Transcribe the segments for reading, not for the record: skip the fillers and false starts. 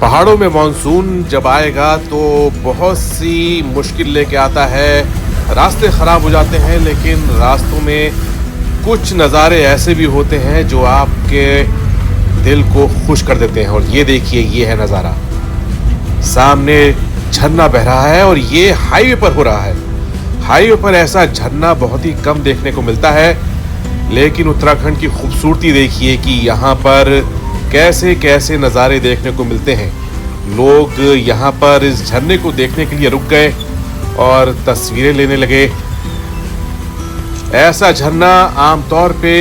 पहाड़ों में मानसून जब आएगा तो बहुत सी मुश्किल लेके आता है। रास्ते ख़राब हो जाते हैं, लेकिन रास्तों में कुछ नज़ारे ऐसे भी होते हैं जो आपके दिल को खुश कर देते हैं। और ये देखिए, ये है नज़ारा, सामने झरना बह रहा है और ये हाईवे पर हो रहा है। हाईवे पर ऐसा झरना बहुत ही कम देखने को मिलता है, लेकिन उत्तराखंड की खूबसूरती देखिए कि यहाँ पर कैसे कैसे नज़ारे देखने को मिलते हैं। लोग यहाँ पर इस झरने को देखने के लिए रुक गए और तस्वीरें लेने लगे। ऐसा झरना आमतौर पे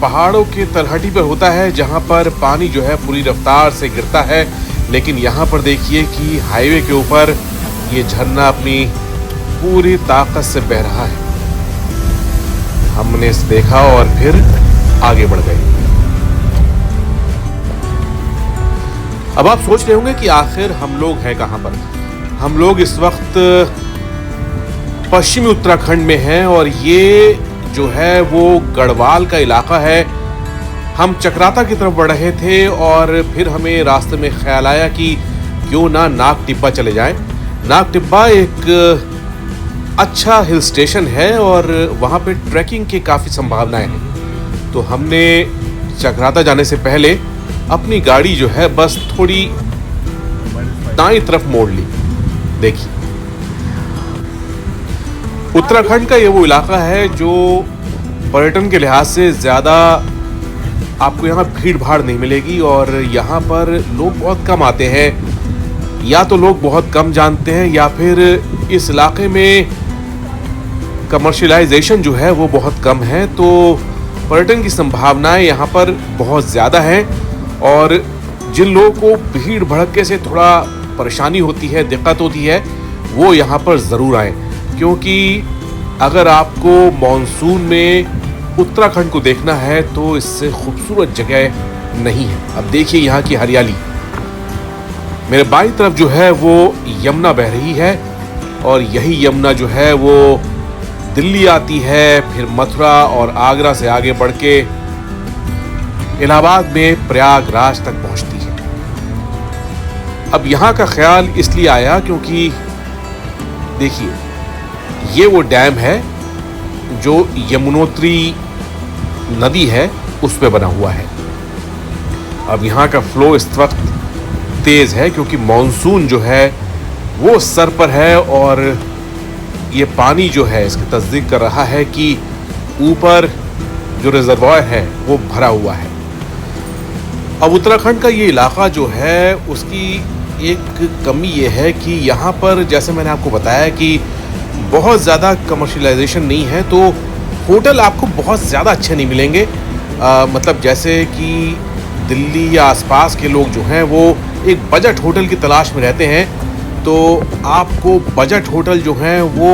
पहाड़ों के तलहटी पर होता है, जहाँ पर पानी जो है पूरी रफ्तार से गिरता है, लेकिन यहाँ पर देखिए कि हाईवे के ऊपर ये झरना अपनी पूरी ताकत से बह रहा है। हमने इसे देखा और फिर आगे बढ़ गए। अब आप सोच रहे होंगे कि आखिर हम लोग हैं कहाँ पर। हम लोग इस वक्त पश्चिमी उत्तराखंड में हैं और ये जो है वो गढ़वाल का इलाका है। हम चक्राता की तरफ बढ़ रहे थे और फिर हमें रास्ते में ख्याल आया कि क्यों ना नाग टिब्बा चले जाएं। नाग टिब्बा एक अच्छा हिल स्टेशन है और वहाँ पे ट्रैकिंग की काफ़ी संभावनाएं हैं। तो हमने चक्राता जाने से पहले अपनी गाड़ी जो है बस थोड़ी दाईं तरफ मोड़ ली। देखिए, उत्तराखंड का ये वो इलाका है जो पर्यटन के लिहाज से ज़्यादा आपको यहाँ भीड़ भाड़ नहीं मिलेगी और यहाँ पर लोग बहुत कम आते हैं। या तो लोग बहुत कम जानते हैं या फिर इस इलाके में कमर्शियलाइजेशन जो है वो बहुत कम है, तो पर्यटन की संभावनाएं यहाँ पर बहुत ज़्यादा हैं। और जिन लोगों को भीड़ भड़के से थोड़ा परेशानी होती है, दिक्कत होती है, वो यहाँ पर ज़रूर आएँ, क्योंकि अगर आपको मॉनसून में उत्तराखंड को देखना है तो इससे खूबसूरत जगह नहीं है। अब देखिए यहाँ की हरियाली। मेरे बाईं तरफ जो है वो यमुना बह रही है और यही यमुना जो है वो दिल्ली आती है, फिर मथुरा और आगरा से आगे बढ़ के इलाहाबाद में प्रयागराज तक पहुंचती है। अब यहाँ का ख्याल इसलिए आया क्योंकि देखिए, ये वो डैम है जो यमुनोत्री नदी है उस पे बना हुआ है। अब यहाँ का फ्लो इस वक्त तेज है क्योंकि मॉनसून जो है वो सर पर है और ये पानी जो है इसकी तस्दीक कर रहा है कि ऊपर जो रिजर्वायर है वो भरा हुआ है। अब उत्तराखंड का ये इलाका जो है उसकी एक कमी ये है कि यहाँ पर, जैसे मैंने आपको बताया कि बहुत ज़्यादा कमर्शियलाइजेशन नहीं है, तो होटल आपको बहुत ज़्यादा अच्छे नहीं मिलेंगे। मतलब जैसे कि दिल्ली या आसपास के लोग जो हैं वो एक बजट होटल की तलाश में रहते हैं, तो आपको बजट होटल जो हैं वो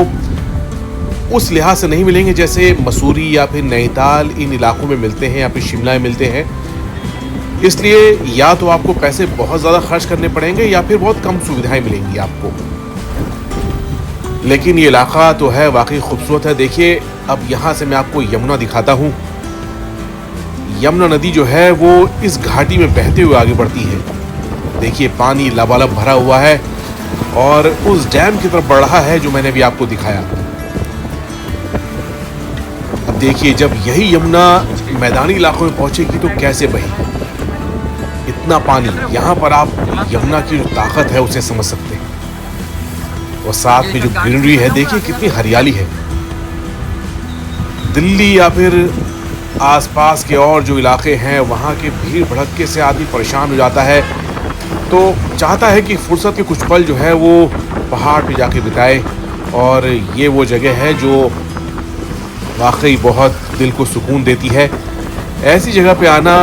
उस लिहाज से नहीं मिलेंगे जैसे मसूरी या फिर नैनीताल इन इलाकों में मिलते हैं या फिर शिमला में मिलते हैं। इसलिए या तो आपको पैसे बहुत ज़्यादा खर्च करने पड़ेंगे या फिर बहुत कम सुविधाएं मिलेंगी आपको। लेकिन ये इलाका तो है वाकई खूबसूरत है। देखिए, अब यहाँ से मैं आपको यमुना दिखाता हूँ। यमुना नदी जो है वो इस घाटी में बहते हुए आगे बढ़ती है। देखिए, पानी लबालब भरा हुआ है और उस डैम की तरफ बढ़ रहा है जो मैंने भी आपको दिखाया। अब देखिए, जब यही यमुना मैदानी इलाकों में पहुंचेगी तो कैसे बहेगी। इतना पानी, यहाँ पर आप यमुना की जो ताकत है उसे समझ सकते हैं। और साथ में जो ग्रीनरी है, देखिए कितनी हरियाली है। दिल्ली या फिर आसपास के और जो इलाके हैं वहाँ के भीड़ भड़के से आदमी परेशान हो जाता है, तो चाहता है कि फुर्सत के कुछ पल जो है वो पहाड़ पे जाके बिताए। और ये वो जगह है जो वाकई बहुत दिल को सुकून देती है। ऐसी जगह पे आना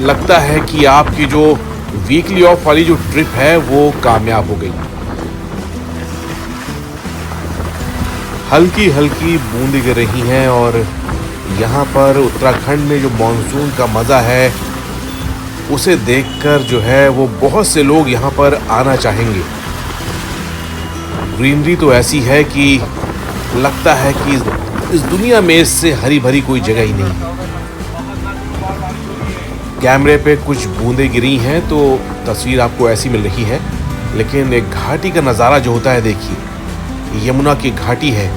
लगता है कि आपकी जो वीकली ऑफ वाली जो ट्रिप है वो कामयाब हो गई। हल्की हल्की बूंदें गिर रही हैं और यहाँ पर उत्तराखंड में जो मॉनसून का मज़ा है उसे देखकर जो है वो बहुत से लोग यहाँ पर आना चाहेंगे। ग्रीनरी तो ऐसी है कि लगता है कि इस दुनिया में इससे हरी भरी कोई जगह ही नहीं। कैमरे पे कुछ बूंदें गिरी हैं तो तस्वीर आपको ऐसी मिल रही है, लेकिन एक घाटी का नज़ारा जो होता है, देखिए यमुना की घाटी है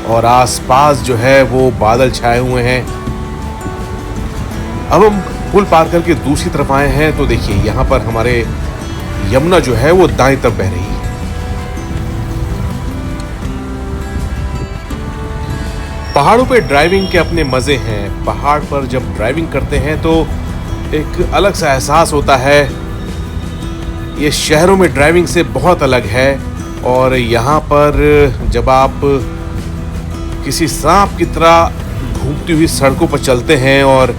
और आसपास जो है वो बादल छाए हुए हैं। अब हम पुल पार करके दूसरी तरफ आए हैं तो देखिए यहाँ पर हमारे यमुना जो है वो दाएं तरफ बह रही है। पहाड़ों पे ड्राइविंग के अपने मज़े हैं। पहाड़ पर जब ड्राइविंग करते हैं तो एक अलग सा एहसास होता है। ये शहरों में ड्राइविंग से बहुत अलग है और यहाँ पर जब आप किसी सांप की तरह घूमती हुई सड़कों पर चलते हैं और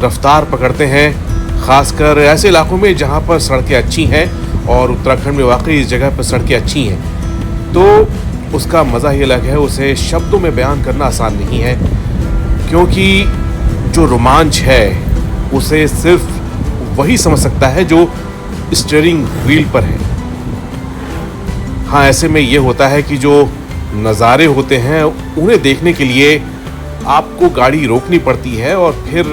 रफ्तार पकड़ते हैं, ख़ासकर ऐसे इलाकों में जहाँ पर सड़कें अच्छी हैं, और उत्तराखंड में वाकई इस जगह पर सड़कें अच्छी हैं, तो उसका मज़ा ही अलग है। उसे शब्दों में बयान करना आसान नहीं है, क्योंकि जो रोमांच है उसे सिर्फ वही समझ सकता है जो स्टीयरिंग व्हील पर है। हाँ, ऐसे में ये होता है कि जो नज़ारे होते हैं उन्हें देखने के लिए आपको गाड़ी रोकनी पड़ती है और फिर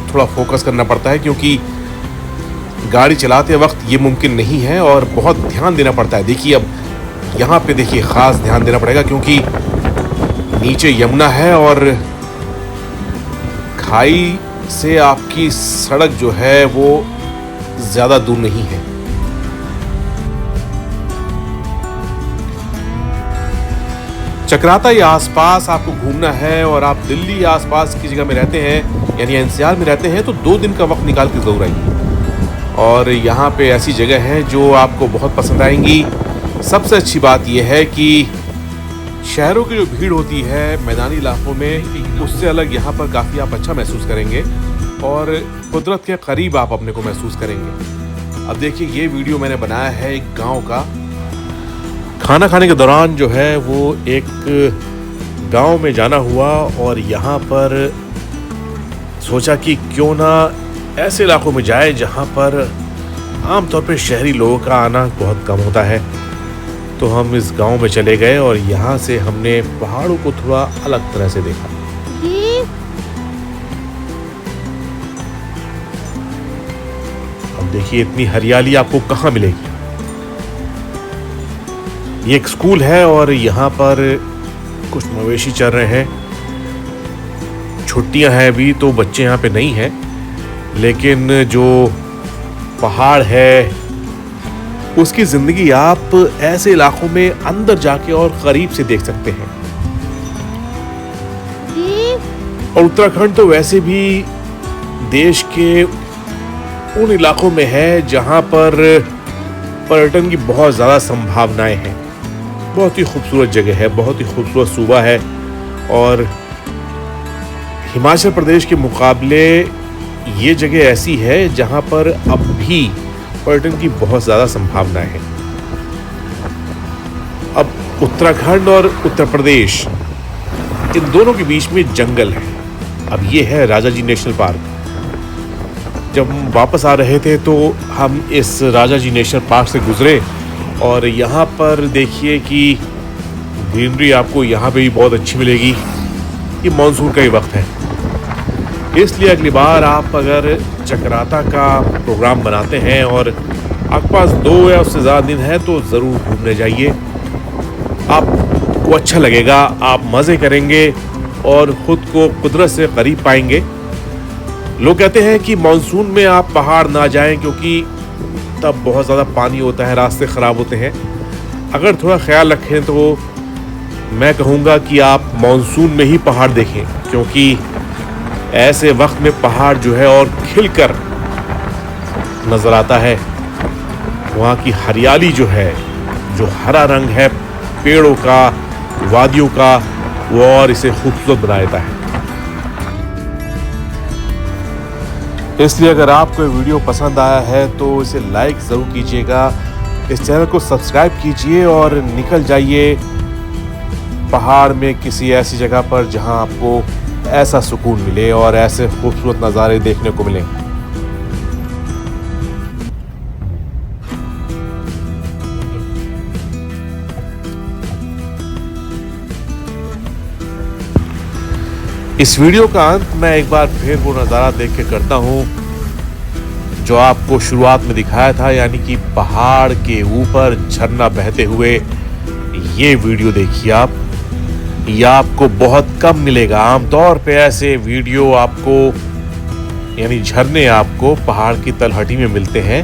थोड़ा फोकस करना पड़ता है, क्योंकि गाड़ी चलाते वक्त ये मुमकिन नहीं है और बहुत ध्यान देना पड़ता है। देखिए अब यहाँ पे देखिए ख़ास ध्यान देना पड़ेगा, क्योंकि नीचे यमुना है और खाई से आपकी सड़क जो है वो ज़्यादा दूर नहीं है। चक्राता या आसपास आपको घूमना है और आप दिल्ली या आसपास की जगह में रहते हैं, यानी एनसीआर में रहते हैं, तो 2 दिन का वक्त निकाल के ज़रूर आइए। और यहाँ पे ऐसी जगह हैं जो आपको बहुत पसंद आएंगी। सबसे अच्छी बात यह है कि शहरों की जो भीड़ होती है मैदानी इलाकों में, उससे अलग यहाँ पर काफ़ी आप अच्छा महसूस करेंगे और कुदरत के करीब आप अपने को महसूस करेंगे। अब देखिए ये वीडियो मैंने बनाया है एक गांव का। खाना खाने के दौरान जो है वो एक गांव में जाना हुआ और यहाँ पर सोचा कि क्यों ना ऐसे इलाकों में जाए जहाँ पर आमतौर पे शहरी लोगों का आना बहुत कम होता है। तो हम इस गांव में चले गए और यहाँ से हमने पहाड़ों को थोड़ा अलग तरह से देखा। अब देखिए इतनी हरियाली आपको कहाँ मिलेगी। ये एक स्कूल है और यहाँ पर कुछ मवेशी चर रहे हैं। छुट्टियां हैं अभी तो बच्चे यहाँ पे नहीं हैं, लेकिन जो पहाड़ है उसकी ज़िंदगी आप ऐसे इलाकों में अंदर जाके और करीब से देख सकते हैं। और उत्तराखंड तो वैसे भी देश के उन इलाकों में है जहाँ पर पर्यटन की बहुत ज़्यादा संभावनाएं हैं। बहुत ही खूबसूरत जगह है, बहुत ही खूबसूरत सूबा है और हिमाचल प्रदेश के मुकाबले ये जगह ऐसी है जहाँ पर अब भी पर्यटन की बहुत ज़्यादा संभावनाएं हैं। अब उत्तराखंड और उत्तर प्रदेश, इन दोनों के बीच में जंगल है। अब ये है राजाजी नेशनल पार्क। जब हम वापस आ रहे थे तो हम इस राजाजी नेशनल पार्क से गुजरे और यहाँ पर देखिए कि ग्रीनरी आपको यहाँ पे भी बहुत अच्छी मिलेगी। ये मानसून का ही वक्त है, इसलिए अगली बार आप अगर चक्राता का प्रोग्राम बनाते हैं और आपके पास 2 या उससे ज़्यादा दिन है तो ज़रूर घूमने जाइए। आपको अच्छा लगेगा, आप मज़े करेंगे और ख़ुद को कुदरत से करीब पाएंगे। लोग कहते हैं कि मानसून में आप पहाड़ ना जाएं क्योंकि तब बहुत ज़्यादा पानी होता है, रास्ते ख़राब होते हैं। अगर थोड़ा ख्याल रखें तो मैं कहूँगा कि आप मानसून में ही पहाड़ देखें, क्योंकि ऐसे वक्त में पहाड़ जो है और खिलकर नज़र आता है। वहाँ की हरियाली जो है, जो हरा रंग है पेड़ों का, वादियों का, वो और इसे खूबसूरत बना देता है। इसलिए अगर आपको ये वीडियो पसंद आया है तो इसे लाइक ज़रूर कीजिएगा, इस चैनल को सब्सक्राइब कीजिए और निकल जाइए पहाड़ में किसी ऐसी जगह पर जहां आपको ऐसा सुकून मिले और ऐसे खूबसूरत नज़ारे देखने को मिलें। इस वीडियो का अंत मैं एक बार फिर वो नज़ारा देख के करता हूँ जो आपको शुरुआत में दिखाया था, यानी कि पहाड़ के ऊपर झरना बहते हुए। ये वीडियो देखिए आप, ये आपको बहुत कम मिलेगा। आमतौर पे ऐसे वीडियो आपको, यानी झरने आपको पहाड़ की तलहटी में मिलते हैं,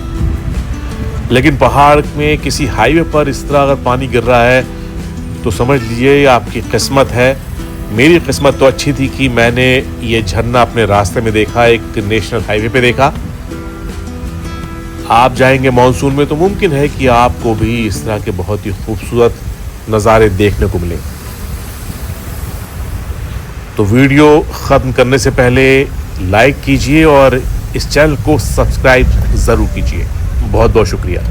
लेकिन पहाड़ में किसी हाईवे पर इस तरह अगर पानी गिर रहा है तो समझ लीजिए ये आपकी किस्मत है। मेरी किस्मत तो अच्छी थी कि मैंने ये झरना अपने रास्ते में देखा, एक नेशनल हाईवे पे देखा। आप जाएंगे मॉनसून में तो मुमकिन है कि आपको भी इस तरह के बहुत ही खूबसूरत नज़ारे देखने को मिले। तो वीडियो ख़त्म करने से पहले लाइक कीजिए और इस चैनल को सब्सक्राइब ज़रूर कीजिए। बहुत बहुत शुक्रिया।